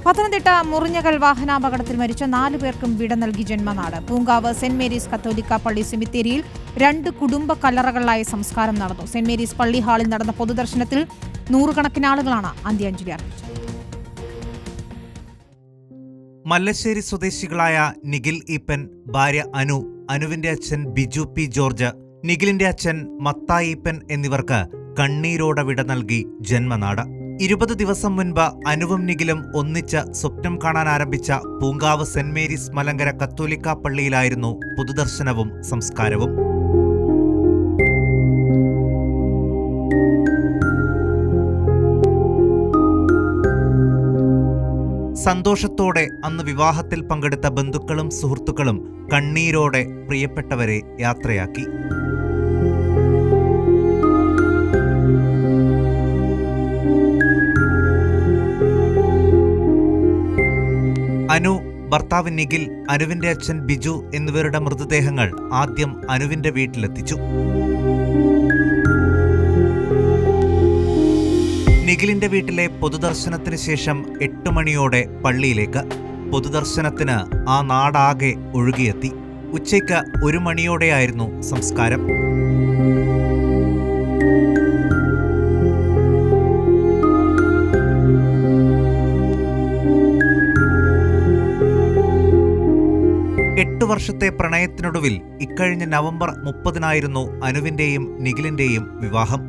പത്തനംതിട്ട മുറിഞ്ഞകൽ വാഹനാപകടത്തിൽ മരിച്ച 4 പേർക്കും വിട നൽകി ജന്മനാട്. പൂങ്കാവ് സെന്റ് മേരീസ് കത്തോലിക്ക പള്ളി സെമിത്തേരിയിൽ 2 കുടുംബ കല്ലറകളിലായി സംസ്കാരം നടന്നു. സെന്റ് മേരീസ് പള്ളി ഹാളിൽ നടന്ന പൊതുദർശനത്തിൽ നൂറുകണക്കിന് ആളുകളാണ് അന്ത്യാഞ്ജലി അർപ്പിച്ചത്. മല്ലശ്ശേരി സ്വദേശികളായ നിഖിൽ ഈപ്പൻ, ഭാര്യ അനു, അനുവിന്റെ അച്ഛൻ ബിജു പി ജോർജ്, നിഖിലിന്റെ അച്ഛൻ മത്തായി ഈപ്പൻ എന്നിവർക്ക് കണ്ണീരോടെ വിട നൽകി ജന്മനാട്. 20 ദിവസം മുൻപ് അനുവും നിഖിലും ഒന്നിച്ച് സ്വപ്നം കാണാൻ ആരംഭിച്ച പൂങ്കാവ് സെന്റ് മേരീസ് മലങ്കര കത്തോലിക്ക പള്ളിയിലായിരുന്നു പൊതുദർശനവും സംസ്കാരവും. സന്തോഷത്തോടെ അന്ന് വിവാഹത്തിൽ പങ്കെടുത്ത ബന്ധുക്കളും സുഹൃത്തുക്കളും കണ്ണീരോടെ പ്രിയപ്പെട്ടവരെ യാത്രയാക്കി. അനു, ഭർത്താവ് നിഖിൽ, അനുവിന്റെ അച്ഛൻ ബിജു എന്നിവരുടെ മൃതദേഹങ്ങൾ ആദ്യം അനുവിന്റെ വീട്ടിലെത്തിച്ചു. നിഖിലിന്റെ വീട്ടിലെ പൊതുദർശനത്തിന് ശേഷം 8 മണിയോടെ പള്ളിയിലേക്ക്. പൊതുദർശനത്തിന് ആ നാടാകെ ഒഴുകിയെത്തി. ഉച്ചയ്ക്ക് 1 മണിയോടെയായിരുന്നു സംസ്കാരം. വർഷത്തെ പ്രണയത്തിനൊടുവിൽ ഇക്കഴിഞ്ഞ നവംബർ 30-നായിരുന്നു അനുവിന്റെയും നിഖിലിന്റെയും വിവാഹം.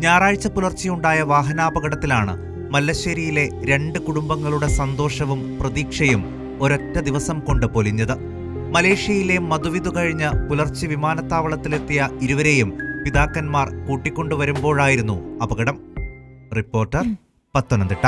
ഞായറാഴ്ച പുലർച്ചെയുണ്ടായ വാഹനാപകടത്തിലാണ് മല്ലശ്ശേരിയിലെ 2 കുടുംബങ്ങളുടെ സന്തോഷവും പ്രതീക്ഷയും ഒരൊറ്റ ദിവസം കൊണ്ട് പൊലിഞ്ഞത്. മലേഷ്യയിലെ മധുവിധു കഴിഞ്ഞ് പുലർച്ചെ വിമാനത്താവളത്തിലെത്തിയ ഇരുവരെയും പിതാക്കന്മാർ കൂട്ടിക്കൊണ്ടുവരുമ്പോഴായിരുന്നു അപകടം. റിപ്പോർട്ടർ, പത്തനംതിട്ട.